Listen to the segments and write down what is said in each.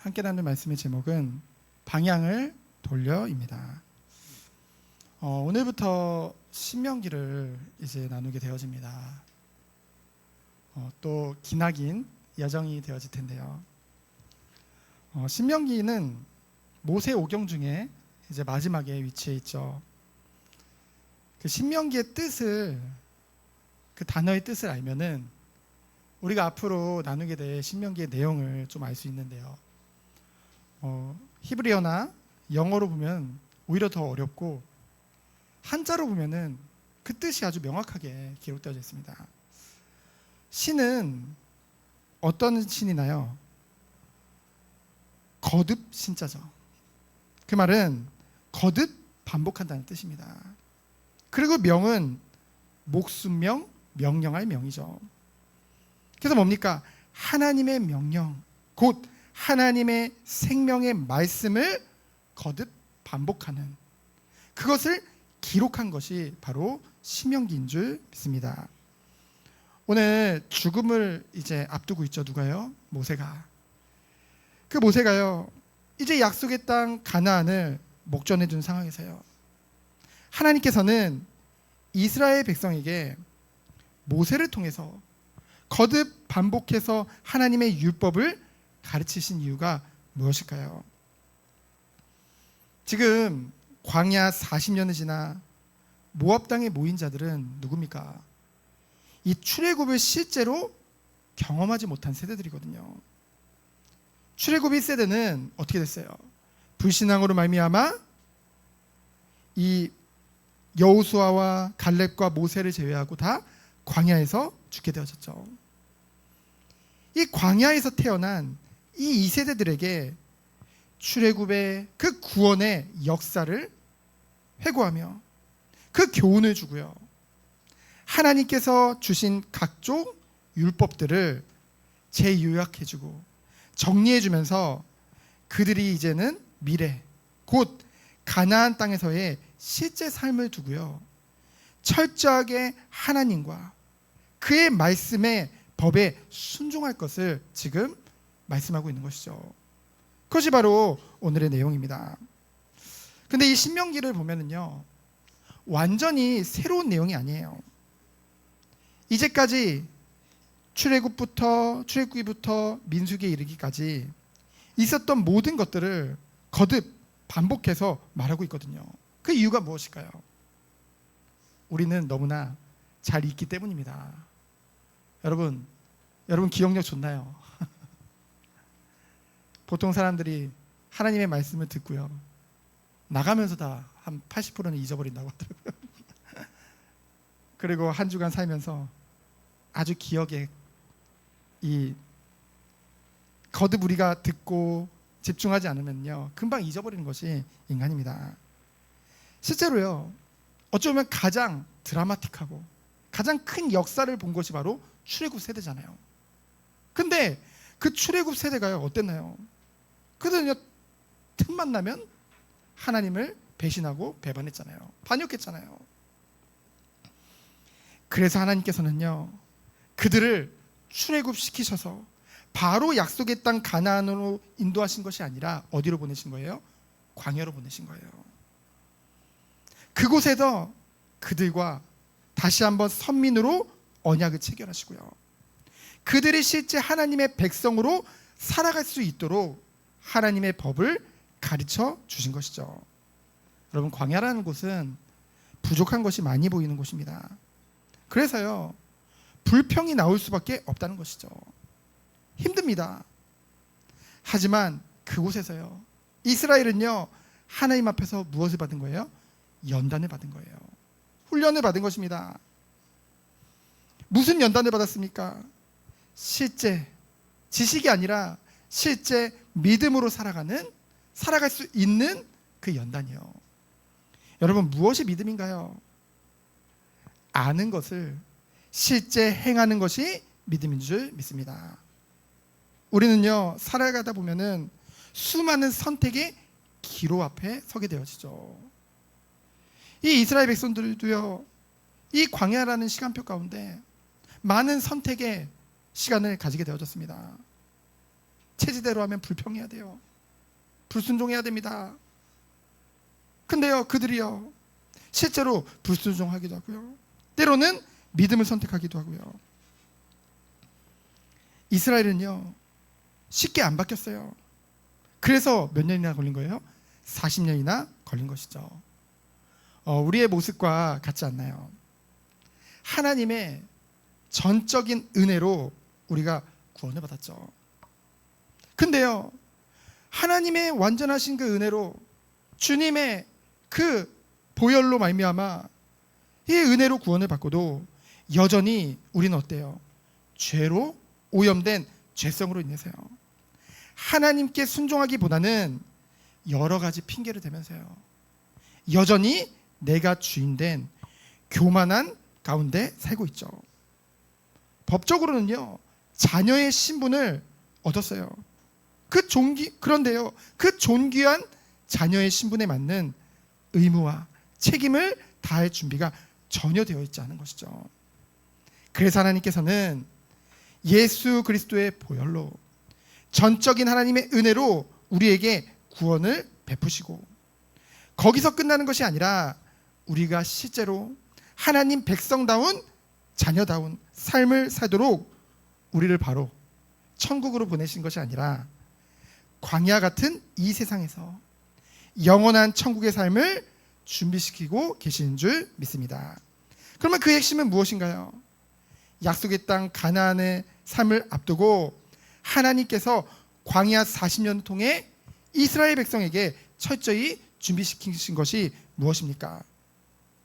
함께 나눌 말씀의 제목은 방향을 돌려입니다. 오늘부터 신명기를 이제 나누게 되어집니다. 또 기나긴 여정이 되어질 텐데요. 신명기는 모세 오경 중에 이제 마지막에 위치해 있죠. 그 신명기의 뜻을, 그 단어의 뜻을 알면은 우리가 앞으로 나누게 될 신명기의 내용을 좀 알 수 있는데요. 히브리어나 영어로 보면 오히려 더 어렵고 한자로 보면은 그 뜻이 아주 명확하게 기록되어져 있습니다. 신은 어떤 신이나요? 거듭 신자죠. 그 말은 거듭 반복한다는 뜻입니다. 그리고 명은 목숨명, 명령할 명이죠. 그래서 뭡니까? 하나님의 명령, 곧 하나님의 생명의 말씀을 거듭 반복하는, 그것을 기록한 것이 바로 신명기인 줄 믿습니다. 오늘 죽음을 이제 앞두고 있죠. 누가요? 모세가. 그 모세가요, 이제 약속의 땅 가나안을 목전에 둔 상황에서요, 하나님께서는 이스라엘 백성에게 모세를 통해서 거듭 반복해서 하나님의 율법을 가르치신 이유가 무엇일까요? 지금 광야 40년을 지나 모압 땅에 모인 자들은 누굽니까? 이 출애굽을 실제로 경험하지 못한 세대들이거든요. 출애굽 1세대는 어떻게 됐어요? 불신앙으로 말미암아 이 여호수아와 갈렙과 모세를 제외하고 다 광야에서 죽게 되어졌죠. 이 광야에서 태어난 이 2세대들에게 출애굽의 그 구원의 역사를 회고하며 그 교훈을 주고요, 하나님께서 주신 각종 율법들을 재요약해주고 정리해주면서 그들이 이제는 미래, 곧 가나안 땅에서의 실제 삶을 두고요, 철저하게 하나님과 그의 말씀의 법에 순종할 것을 지금 말씀하고 있는 것이죠. 그것이 바로 오늘의 내용입니다. 근데 이 신명기를 보면은요, 완전히 새로운 내용이 아니에요. 이제까지 출애굽부터 민수기에 이르기까지 있었던 모든 것들을 거듭 반복해서 말하고 있거든요. 그 이유가 무엇일까요? 우리는 너무나 잘 읽기 때문입니다. 여러분 기억력 좋나요? 보통 사람들이 하나님의 말씀을 듣고요, 나가면서 다 한 80%는 잊어버린다고 하더라고요. 그리고 한 주간 살면서 아주 기억에 이 거듭 우리가 듣고 집중하지 않으면요, 금방 잊어버리는 것이 인간입니다. 실제로요, 어쩌면 가장 드라마틱하고 가장 큰 역사를 본 것이 바로 출애굽 세대잖아요. 근데 그 출애굽 세대가요, 어땠나요? 그들은요, 틈만 나면 하나님을 배신하고 배반했잖아요. 반역했잖아요. 그래서 하나님께서는요, 그들을 출애굽시키셔서 바로 약속의 땅 가나안으로 인도하신 것이 아니라 어디로 보내신 거예요? 광야로 보내신 거예요. 그곳에서 그들과 다시 한번 선민으로 언약을 체결하시고요, 그들이 실제 하나님의 백성으로 살아갈 수 있도록 하나님의 법을 가르쳐 주신 것이죠. 여러분, 광야라는 곳은 부족한 것이 많이 보이는 곳입니다. 그래서요, 불평이 나올 수밖에 없다는 것이죠. 힘듭니다. 하지만 그곳에서요, 이스라엘은요, 하나님 앞에서 무엇을 받은 거예요? 연단을 받은 거예요. 훈련을 받은 것입니다. 무슨 연단을 받았습니까? 실제 지식이 아니라 실제 믿음으로 살아갈 수 있는 그 연단이요. 여러분, 무엇이 믿음인가요? 아는 것을 실제 행하는 것이 믿음인 줄 믿습니다. 우리는요, 살아가다 보면은 수많은 선택의 기로 앞에 서게 되어지죠. 이 이스라엘 백성들도요, 이 광야라는 시간표 가운데 많은 선택의 시간을 가지게 되어졌습니다. 체제대로 하면 불평해야 돼요. 불순종해야 됩니다. 근데요, 그들이요, 실제로 불순종하기도 하고요, 때로는 믿음을 선택하기도 하고요. 이스라엘은요, 쉽게 안 바뀌었어요. 그래서 몇 년이나 걸린 거예요? 40년이나 걸린 것이죠. 우리의 모습과 같지 않나요? 하나님의 전적인 은혜로 우리가 구원을 받았죠. 근데요, 하나님의 완전하신 그 은혜로, 주님의 그 보혈로 말미암아 이 은혜로 구원을 받고도 여전히 우리는 어때요? 죄로 오염된 죄성으로 인해서요, 하나님께 순종하기보다는 여러 가지 핑계를 대면서요, 여전히 내가 주인된 교만한 가운데 살고 있죠. 법적으로는요, 자녀의 신분을 얻었어요. 그런데요, 그 존귀한 자녀의 신분에 맞는 의무와 책임을 다할 준비가 전혀 되어 있지 않은 것이죠. 그래서 하나님께서는 예수 그리스도의 보혈로, 전적인 하나님의 은혜로 우리에게 구원을 베푸시고, 거기서 끝나는 것이 아니라 우리가 실제로 하나님 백성다운, 자녀다운 삶을 살도록 우리를 바로 천국으로 보내신 것이 아니라 광야 같은 이 세상에서 영원한 천국의 삶을 준비시키고 계시는 줄 믿습니다. 그러면 그 핵심은 무엇인가요? 약속의 땅 가나안의 삶을 앞두고 하나님께서 광야 40년 통해 이스라엘 백성에게 철저히 준비시키신 것이 무엇입니까?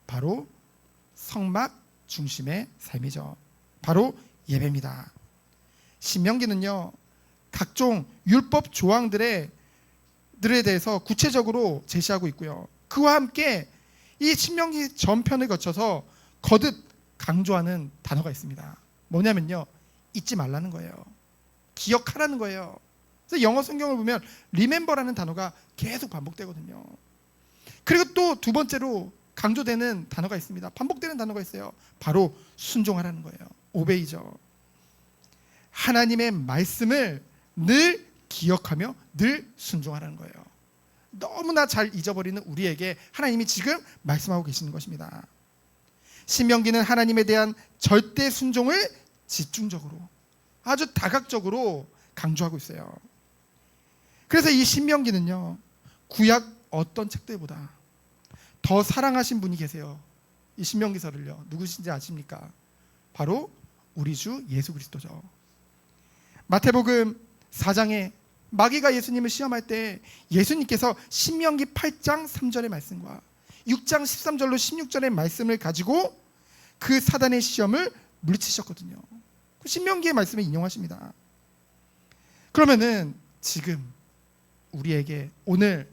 바로 성막 중심의 삶이죠. 바로 예배입니다. 신명기는요, 각종 율법 조항들에 대해서 구체적으로 제시하고 있고요, 그와 함께 이 신명기 전편을 거쳐서 거듭 강조하는 단어가 있습니다. 뭐냐면요, 잊지 말라는 거예요. 기억하라는 거예요. 그래서 영어 성경을 보면 remember라는 단어가 계속 반복되거든요. 그리고 또 두 번째로 강조되는 단어가 있습니다. 반복되는 단어가 있어요. 바로 순종하라는 거예요. 오베이죠. 하나님의 말씀을 늘 기억하며 늘 순종하라는 거예요. 너무나 잘 잊어버리는 우리에게 하나님이 지금 말씀하고 계시는 것입니다. 신명기는 하나님에 대한 절대 순종을 집중적으로, 아주 다각적으로 강조하고 있어요. 그래서 이 신명기는요, 구약 어떤 책들보다 더 사랑하신 분이 계세요. 이 신명기서를요. 누구신지 아십니까? 바로 우리 주 예수 그리스도죠. 마태복음 4장에 마귀가 예수님을 시험할 때 예수님께서 신명기 8장 3절의 말씀과 6장 13절로 16절의 말씀을 가지고 그 사단의 시험을 물리치셨거든요. 그 신명기의 말씀을 인용하십니다. 그러면은 지금 우리에게 오늘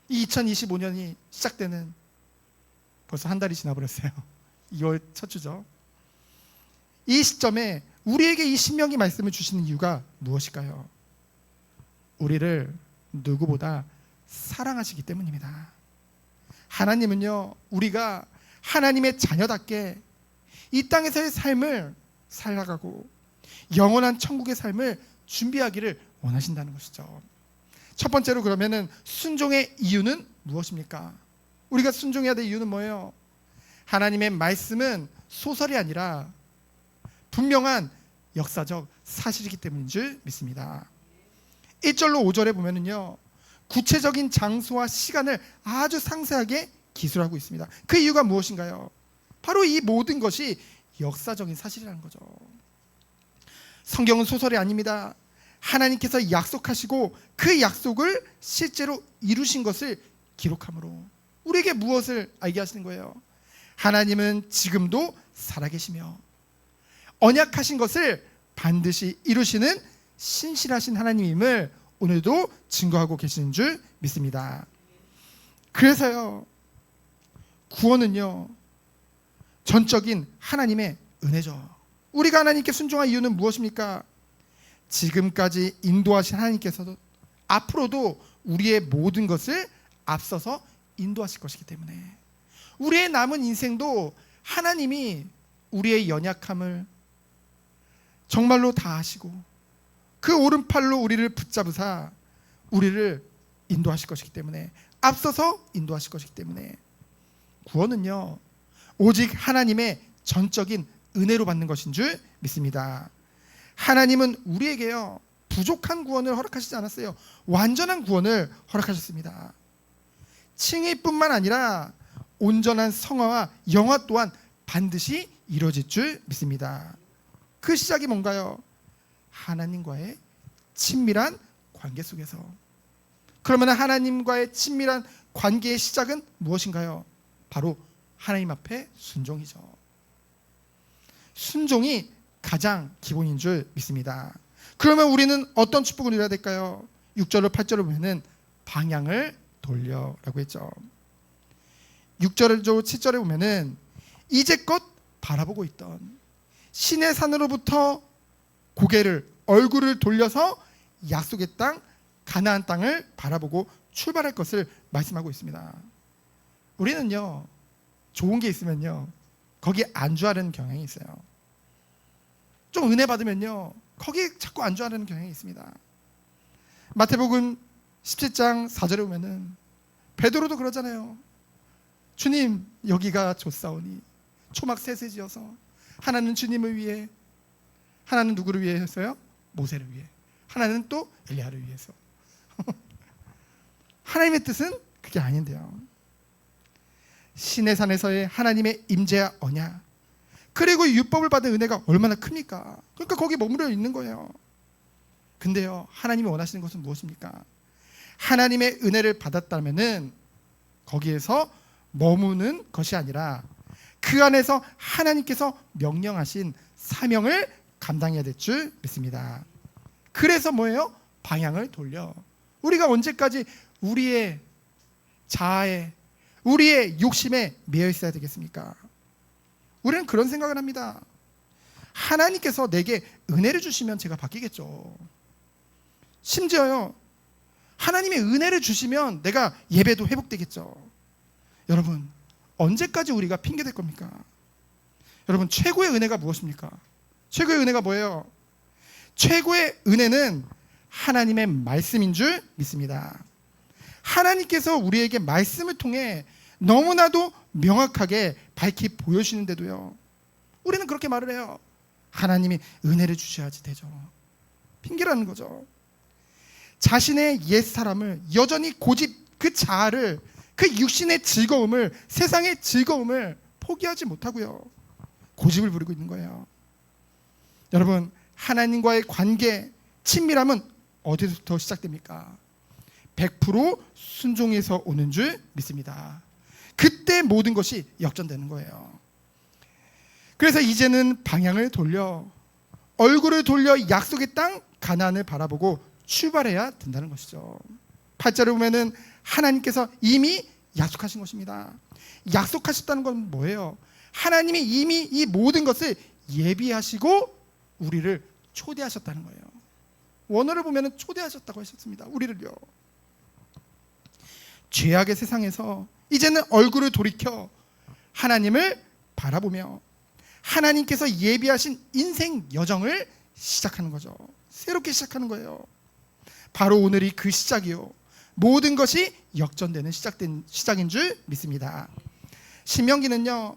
이 2025년이 시작되는, 벌써 한 달이 지나버렸어요. 2월 첫 주죠. 이 시점에 우리에게 이 신명기 말씀을 주시는 이유가 무엇일까요? 우리를 누구보다 사랑하시기 때문입니다. 하나님은요, 우리가 하나님의 자녀답게 이 땅에서의 삶을 살아가고 영원한 천국의 삶을 준비하기를 원하신다는 것이죠. 첫 번째로 그러면은 순종의 이유는 무엇입니까? 우리가 순종해야 될 이유는 뭐예요? 하나님의 말씀은 소설이 아니라 분명한 역사적 사실이기 때문인 줄 믿습니다. 1절로 5절에 보면은요, 구체적인 장소와 시간을 아주 상세하게 기술하고 있습니다. 그 이유가 무엇인가요? 바로 이 모든 것이 역사적인 사실이라는 거죠. 성경은 소설이 아닙니다. 하나님께서 약속하시고 그 약속을 실제로 이루신 것을 기록함으로 우리에게 무엇을 알게 하시는 거예요? 하나님은 지금도 살아계시며 언약하신 것을 반드시 이루시는 신실하신 하나님임을 오늘도 증거하고 계시는 줄 믿습니다. 그래서요, 구원은요, 전적인 하나님의 은혜죠. 우리가 하나님께 순종할 이유는 무엇입니까? 지금까지 인도하신 하나님께서도 앞으로도 우리의 모든 것을 앞서서 인도하실 것이기 때문에 우리의 남은 인생도 하나님이 우리의 연약함을 정말로 다 아시고 그 오른팔로 우리를 붙잡으사 우리를 인도하실 것이기 때문에, 앞서서 인도하실 것이기 때문에, 구원은요 오직 하나님의 전적인 은혜로 받는 것인 줄 믿습니다. 하나님은 우리에게요 부족한 구원을 허락하시지 않았어요. 완전한 구원을 허락하셨습니다. 칭의뿐만 아니라 온전한 성화와 영화 또한 반드시 이루어질 줄 믿습니다. 그 시작이 뭔가요? 하나님과의 친밀한 관계 속에서. 그러면 하나님과의 친밀한 관계의 시작은 무엇인가요? 바로 하나님 앞에 순종이죠. 순종이 가장 기본인 줄 믿습니다. 그러면 우리는 어떤 축복을 누려야 될까요? 6절로 8절을 보면은 방향을 돌려라고 했죠. 6절로 7절에 보면은 이제껏 바라보고 있던 시내 산으로부터 고개를 얼굴을 돌려서 약속의 땅 가나안 땅을 바라보고 출발할 것을 말씀하고 있습니다. 우리는요 좋은 게 있으면요 거기에 안주하려는 경향이 있어요. 좀 은혜 받으면요 거기에 자꾸 안주하려는 경향이 있습니다. 마태복음 17장 4절에 보면은 베드로도 그러잖아요. 주님 여기가 좋사오니 초막 셋을 지어서 하나는 주님을 위해, 하나는 누구를 위해 했어요? 모세를 위해, 하나는 또 엘리야를 위해서. 하나님의 뜻은 그게 아닌데요. 시내산에서의 하나님의 임재와 언약, 그리고 율법을 받은 은혜가 얼마나 큽니까? 그러니까 거기 머무르어 있는 거예요. 근데요 하나님이 원하시는 것은 무엇입니까? 하나님의 은혜를 받았다면은 거기에서 머무는 것이 아니라 그 안에서 하나님께서 명령하신 사명을 감당해야 될 줄 믿습니다. 그래서 뭐예요? 방향을 돌려. 우리가 언제까지 우리의 자아에, 우리의 욕심에 매여 있어야 되겠습니까? 우리는 그런 생각을 합니다. 하나님께서 내게 은혜를 주시면 제가 바뀌겠죠. 심지어요 하나님의 은혜를 주시면 내가 예배도 회복되겠죠. 여러분 언제까지 우리가 핑계댈 겁니까? 여러분 최고의 은혜가 무엇입니까? 최고의 은혜가 뭐예요? 최고의 은혜는 하나님의 말씀인 줄 믿습니다. 하나님께서 우리에게 말씀을 통해 너무나도 명확하게 밝히 보여주시는데도요 우리는 그렇게 말을 해요. 하나님이 은혜를 주셔야지 되죠. 핑계라는 거죠. 자신의 옛사람을 여전히 고집, 그 자아를, 그 육신의 즐거움을, 세상의 즐거움을 포기하지 못하고요 고집을 부리고 있는 거예요. 여러분 하나님과의 관계, 친밀함은 어디서부터 시작됩니까? 100% 순종에서 오는 줄 믿습니다. 그때 모든 것이 역전되는 거예요. 그래서 이제는 방향을 돌려, 얼굴을 돌려 약속의 땅 가나안을 바라보고 출발해야 된다는 것이죠. 8절에 보면은 하나님께서 이미 약속하신 것입니다. 약속하셨다는 건 뭐예요? 하나님이 이미 이 모든 것을 예비하시고 우리를 초대하셨다는 거예요. 원어를 보면은 초대하셨다고 하셨습니다. 우리를요. 죄악의 세상에서 이제는 얼굴을 돌이켜 하나님을 바라보며 하나님께서 예비하신 인생 여정을 시작하는 거죠. 새롭게 시작하는 거예요. 바로 오늘이 그 시작이요. 모든 것이 역전되는 시작인 줄 믿습니다. 신명기는요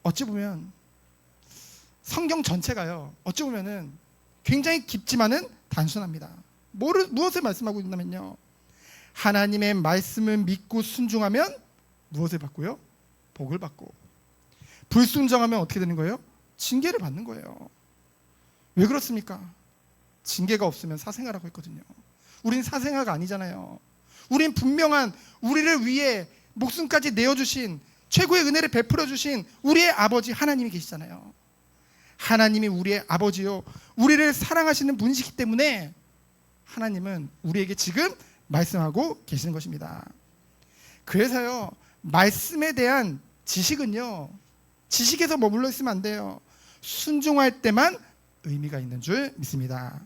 어찌 보면 성경 전체가요 어찌 보면은 굉장히 깊지만은 단순합니다. 무엇을 말씀하고 있냐면요 하나님의 말씀을 믿고 순종하면 무엇을 받고요? 복을 받고, 불순종하면 어떻게 되는 거예요? 징계를 받는 거예요. 왜 그렇습니까? 징계가 없으면 사생아라고 했거든요. 우린 사생아가 아니잖아요. 우린 분명한, 우리를 위해 목숨까지 내어주신, 최고의 은혜를 베풀어 주신 우리의 아버지 하나님이 계시잖아요. 하나님이 우리의 아버지요, 우리를 사랑하시는 분이시기 때문에 하나님은 우리에게 지금 말씀하고 계시는 것입니다. 그래서요 말씀에 대한 지식은요 지식에서 머물러 있으면 안 돼요. 순종할 때만 의미가 있는 줄 믿습니다.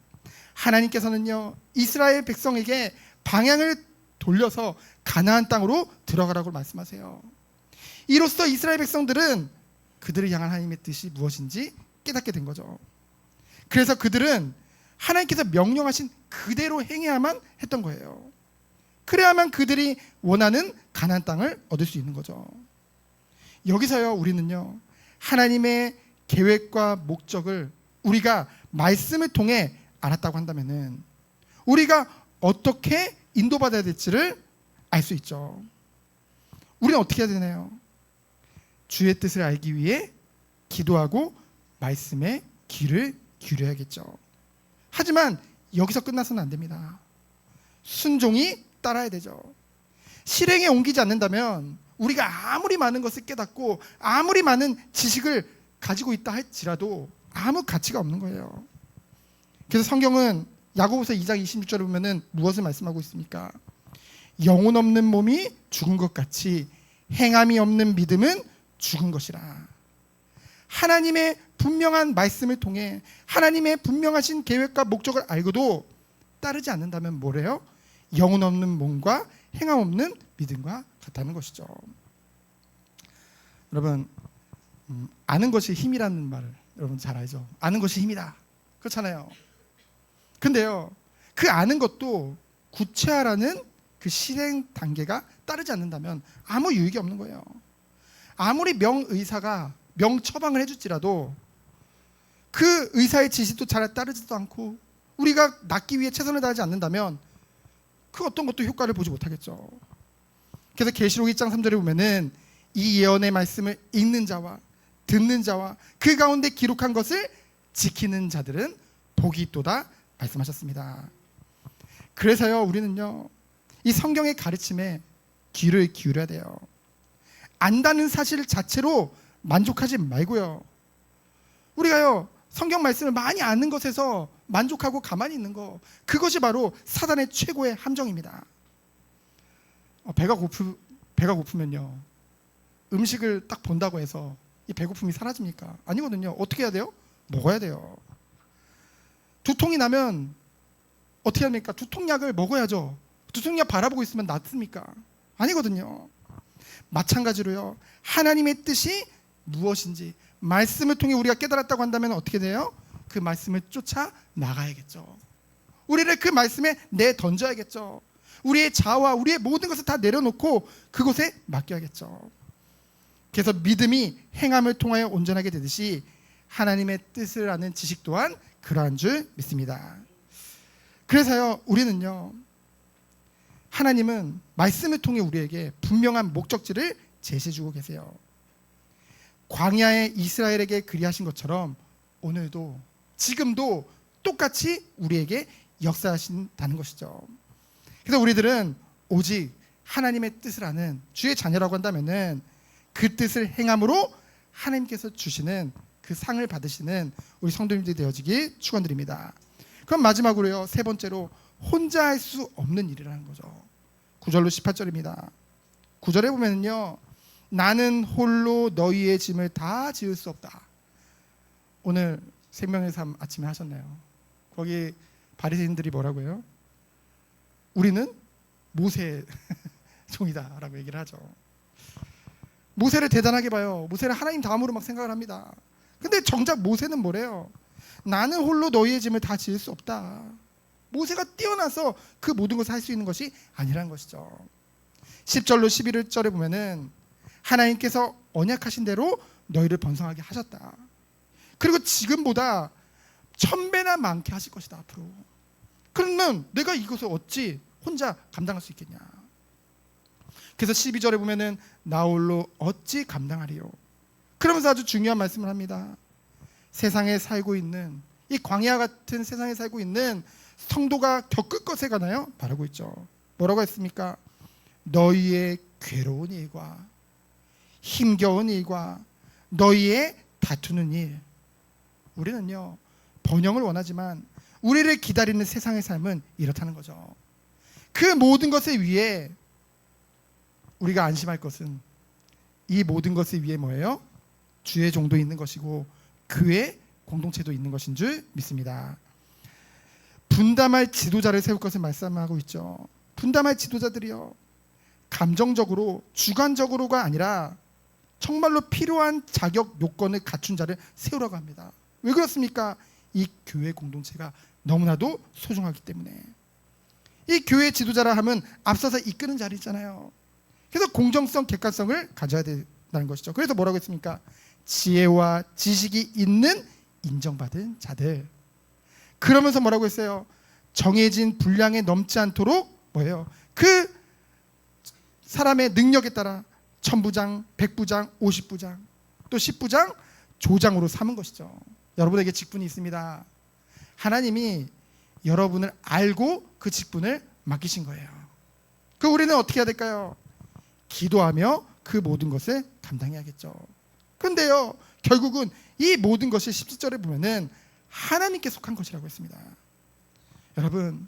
하나님께서는요 이스라엘 백성에게 방향을 돌려서 가나안 땅으로 들어가라고 말씀하세요. 이로써 이스라엘 백성들은 그들을 향한 하나님의 뜻이 무엇인지 깨닫게 된 거죠. 그래서 그들은 하나님께서 명령하신 그대로 행해야만 했던 거예요. 그래야만 그들이 원하는 가나안 땅을 얻을 수 있는 거죠. 여기서요, 우리는요, 하나님의 계획과 목적을 우리가 말씀을 통해 알았다고 한다면은 우리가 어떻게 인도받아야 될지를 알 수 있죠. 우리는 어떻게 해야 되나요? 주의 뜻을 알기 위해 기도하고 말씀에 귀를 기울여야겠죠. 하지만 여기서 끝나서는 안 됩니다. 순종이 따라야 되죠. 실행에 옮기지 않는다면 우리가 아무리 많은 것을 깨닫고 아무리 많은 지식을 가지고 있다 할지라도 아무 가치가 없는 거예요. 그래서 성경은 야고보서 2장 26절에 보면은 무엇을 말씀하고 있습니까? 영혼 없는 몸이 죽은 것 같이 행함이 없는 믿음은 죽은 것이라. 하나님의 분명한 말씀을 통해 하나님의 분명하신 계획과 목적을 알고도 따르지 않는다면 뭐래요? 영혼 없는 몸과 행함 없는 믿음과 같다는 것이죠. 여러분, 아는 것이 힘이라는 말을 여러분 잘 알죠? 아는 것이 힘이다. 그렇잖아요. 근데요, 그 아는 것도 구체화라는 그 실행 단계가 따르지 않는다면 아무 유익이 없는 거예요. 아무리 명의사가 명처방을 해줄지라도 그 의사의 지시도 잘 따르지도 않고 우리가 낫기 위해 최선을 다하지 않는다면 그 어떤 것도 효과를 보지 못하겠죠. 그래서 계시록 1장 3절에 보면은 이 예언의 말씀을 읽는 자와 듣는 자와 그 가운데 기록한 것을 지키는 자들은 복이 있도다 말씀하셨습니다. 그래서요, 우리는요, 이 성경의 가르침에 귀를 기울여야 돼요. 안다는 사실 자체로 만족하지 말고요, 우리가요, 성경 말씀을 많이 아는 것에서 만족하고 가만히 있는 거, 그것이 바로 사단의 최고의 함정입니다. 배가 고프면요, 음식을 딱 본다고 해서 이 배고픔이 사라집니까? 아니거든요. 어떻게 해야 돼요? 먹어야 돼요. 두통이 나면 어떻게 합니까? 두통약을 먹어야죠. 두통약 바라보고 있으면 낫습니까? 아니거든요. 마찬가지로요, 하나님의 뜻이 무엇인지 말씀을 통해 우리가 깨달았다고 한다면 어떻게 돼요? 그 말씀을 쫓아 나가야겠죠. 우리를 그 말씀에 내던져야겠죠. 우리의 자아와 우리의 모든 것을 다 내려놓고 그곳에 맡겨야겠죠. 그래서 믿음이 행함을 통하여 온전하게 되듯이 하나님의 뜻을 아는 지식 또한 그러한 줄 믿습니다. 그래서요, 우리는요, 하나님은 말씀을 통해 우리에게 분명한 목적지를 제시해주고 계세요. 광야의 이스라엘에게 그리하신 것처럼 오늘도 지금도 똑같이 우리에게 역사하신다는 것이죠. 그래서 우리들은 오직 하나님의 뜻을 아는 주의 자녀라고 한다면은 그 뜻을 행함으로 하나님께서 주시는 그 상을 받으시는 우리 성도님들이 되어지길 축원드립니다. 그럼 마지막으로요, 세 번째로 혼자 할 수 없는 일이라는 거죠. 9절로 18절입니다. 9절에 보면요, 나는 홀로 너희의 짐을 다 지을 수 없다. 오늘 생명의 삶 아침에 하셨나요? 거기 바리새인들이 뭐라고 해요? 우리는 모세 종이다라고 얘기를 하죠. 모세를 대단하게 봐요. 모세를 하나님 다음으로 막 생각을 합니다. 근데 정작 모세는 뭐래요? 나는 홀로 너희의 짐을 다 지을 수 없다. 모세가 뛰어나서 그 모든 것을 할 수 있는 것이 아니라는 것이죠. 10절로 11절에 보면은 하나님께서 언약하신 대로 너희를 번성하게 하셨다. 그리고 지금보다 1000배나 많게 하실 것이다 앞으로. 그러면 내가 이것을 어찌 혼자 감당할 수 있겠냐. 그래서 12절에 보면은 나 홀로 어찌 감당하리요. 그러면서 아주 중요한 말씀을 합니다. 세상에 살고 있는 이 광야 같은 세상에 살고 있는 성도가 겪을 것에 관하여 말하고 있죠. 뭐라고 했습니까? 너희의 괴로운 일과 힘겨운 일과 너희의 다투는 일. 우리는요, 번영을 원하지만 우리를 기다리는 세상의 삶은 이렇다는 거죠. 그 모든 것을 위해 우리가 안심할 것은 이 모든 것을 위해 뭐예요? 주의 종도 있는 것이고 그의 공동체도 있는 것인 줄 믿습니다. 분담할 지도자를 세울 것을 말씀하고 있죠. 분담할 지도자들이요, 감정적으로 주관적으로가 아니라 정말로 필요한 자격 요건을 갖춘 자를 세우라고 합니다. 왜 그렇습니까? 이 교회 공동체가 너무나도 소중하기 때문에 이 교회 지도자라 하면 앞서서 이끄는 자리 있잖아요. 그래서 공정성, 객관성을 가져야 된다는 것이죠. 그래서 뭐라고 했습니까? 지혜와 지식이 있는 인정받은 자들. 그러면서 뭐라고 했어요? 정해진 분량에 넘지 않도록 뭐예요? 그 사람의 능력에 따라 1000부장, 100부장, 50부장, 또 10부장, 조장으로 삼은 것이죠. 여러분에게 직분이 있습니다. 하나님이 여러분을 알고 그 직분을 맡기신 거예요. 그 우리는 어떻게 해야 될까요? 기도하며 그 모든 것을 감당해야겠죠. 그런데요, 결국은 이 모든 것이 17절에 보면은 하나님께 속한 것이라고 했습니다. 여러분,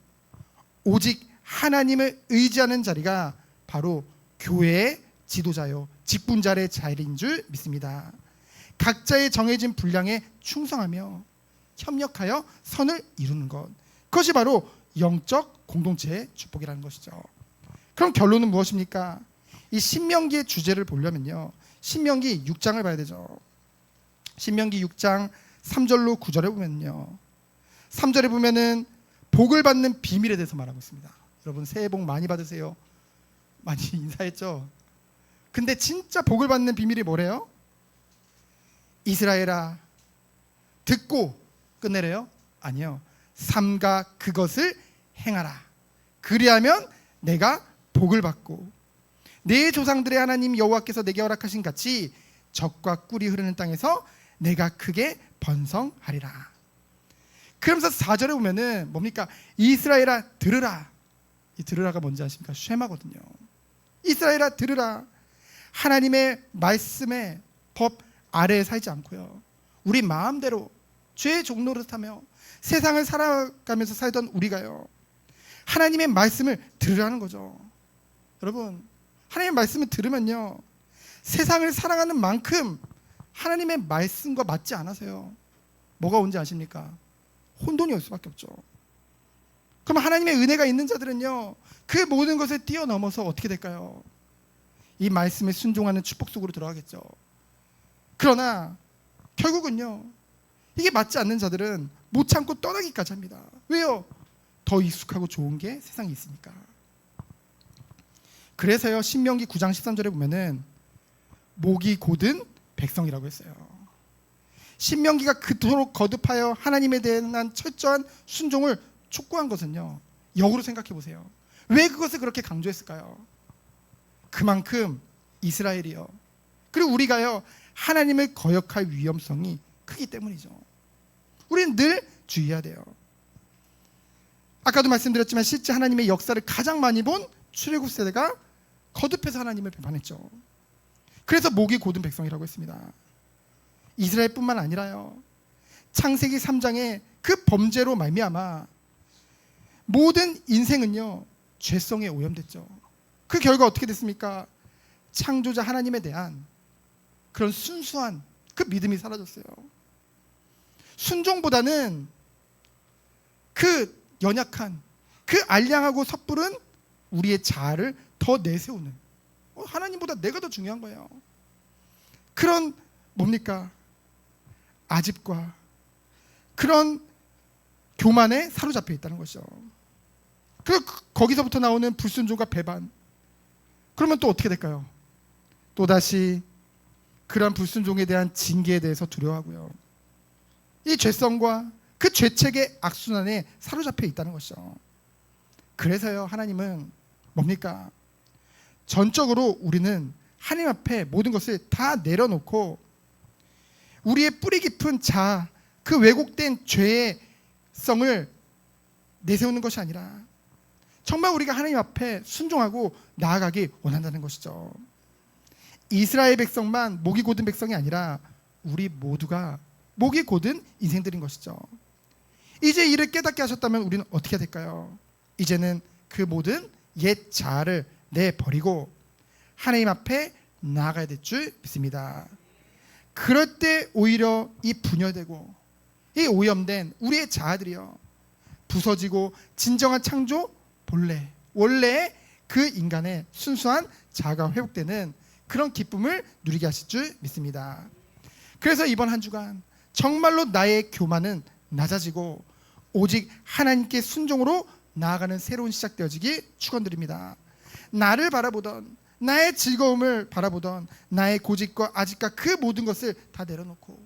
오직 하나님을 의지하는 자리가 바로 교회의 지도자요, 직분자의 자리인 줄 믿습니다. 각자의 정해진 분량에 충성하며 협력하여 선을 이루는 것, 그것이 바로 영적 공동체의 축복이라는 것이죠. 그럼 결론은 무엇입니까? 이 신명기의 주제를 보려면요, 신명기 6장을 봐야 되죠. 신명기 6장 3절로 9절에 보면요, 3절에 보면은 복을 받는 비밀에 대해서 말하고 있습니다. 여러분 새해 복 많이 받으세요. 많이 인사했죠. 근데 진짜 복을 받는 비밀이 뭐래요? 이스라엘아, 듣고 끝내래요? 아니요. 삼가 그것을 행하라. 그리하면 내가 복을 받고 내 조상들의 하나님 여호와께서 내게 허락하신 같이 젖과 꿀이 흐르는 땅에서 내가 크게 번성하리라. 그러면서 4절에 보면은 뭡니까? 이스라엘아 들으라. 이 들으라가 뭔지 아십니까? 쉐마거든요. 이스라엘아 들으라. 하나님의 말씀의 법 아래에 살지 않고요, 우리 마음대로 죄의 종노릇하며 세상을 살아가면서 살던 우리가요, 하나님의 말씀을 들으라는 거죠. 여러분, 하나님의 말씀을 들으면요, 세상을 사랑하는 만큼 하나님의 말씀과 맞지 않아서요, 뭐가 온지 아십니까? 혼돈이 올 수밖에 없죠. 그럼 하나님의 은혜가 있는 자들은요, 그 모든 것을 뛰어넘어서 어떻게 될까요? 이 말씀에 순종하는 축복 속으로 들어가겠죠. 그러나 결국은요, 이게 맞지 않는 자들은 못 참고 떠나기까지 합니다. 왜요? 더 익숙하고 좋은 게 세상에 있으니까. 그래서요, 신명기 9장 13절에 보면은 목이 곧은 백성이라고 했어요. 신명기가 그토록 거듭하여 하나님에 대한 철저한 순종을 촉구한 것은요, 역으로 생각해 보세요. 왜 그것을 그렇게 강조했을까요? 그만큼 이스라엘이요, 그리고 우리가요, 하나님을 거역할 위험성이 크기 때문이죠. 우리는 늘 주의해야 돼요. 아까도 말씀드렸지만 실제 하나님의 역사를 가장 많이 본 출애굽 세대가 거듭해서 하나님을 비판했죠. 그래서 목이 곧은 백성이라고 했습니다. 이스라엘뿐만 아니라요, 창세기 3장의 그 범죄로 말미암아 모든 인생은요, 죄성에 오염됐죠. 그 결과 어떻게 됐습니까? 창조자 하나님에 대한 그런 순수한 그 믿음이 사라졌어요. 순종보다는 그 연약한, 그 알량하고 섣부른 우리의 자아를 더 내세우는, 하나님보다 내가 더 중요한 거예요. 그런 뭡니까? 아집과 그런 교만에 사로잡혀 있다는 것이죠. 그리고 거기서부터 나오는 불순종과 배반. 그러면 또 어떻게 될까요? 또다시 그런 불순종에 대한 징계에 대해서 두려워하고요, 이 죄성과 그 죄책의 악순환에 사로잡혀 있다는 것이죠. 그래서요, 하나님은 뭡니까? 전적으로 우리는 하나님 앞에 모든 것을 다 내려놓고 우리의 뿌리 깊은 자아, 그 왜곡된 죄의 성을 내세우는 것이 아니라 정말 우리가 하나님 앞에 순종하고 나아가기 원한다는 것이죠. 이스라엘 백성만 목이 곧은 백성이 아니라 우리 모두가 목이 곧은 인생들인 것이죠. 이제 이를 깨닫게 하셨다면 우리는 어떻게 해야 될까요? 이제는 그 모든 옛 자아를 내버리고 하나님 앞에 나아가야 될 줄 믿습니다. 그럴 때 오히려 이 분열되고 이 오염된 우리의 자아들이요, 부서지고 진정한 창조 원래의 그 인간의 순수한 자아가 회복되는 그런 기쁨을 누리게 하실 줄 믿습니다. 그래서 이번 한 주간 정말로 나의 교만은 낮아지고 오직 하나님께 순종으로 나아가는 새로운 시작되어지기 축원드립니다. 나를 바라보던, 나의 즐거움을 바라보던, 나의 고집과 아집과 그 모든 것을 다 내려놓고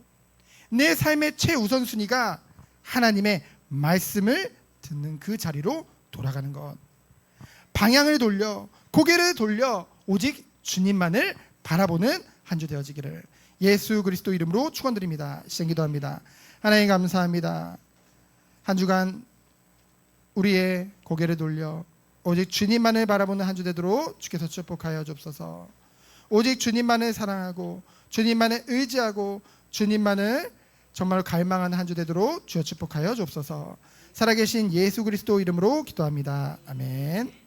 내 삶의 최우선순위가 하나님의 말씀을 듣는 그 자리로 돌아가는 것, 방향을 돌려, 고개를 돌려 오직 주님만을 바라보는 한 주 되어지기를 예수 그리스도 이름으로 축원드립니다. 시작 기도합니다. 하나님 감사합니다. 한 주간 우리의 고개를 돌려 오직 주님만을 바라보는 한 주 되도록 주께서 축복하여 주옵소서. 오직 주님만을 사랑하고 주님만을 의지하고 주님만을 정말 갈망하는 한 주 되도록 주여 축복하여 주옵소서. 살아계신 예수 그리스도 이름으로 기도합니다. 아멘.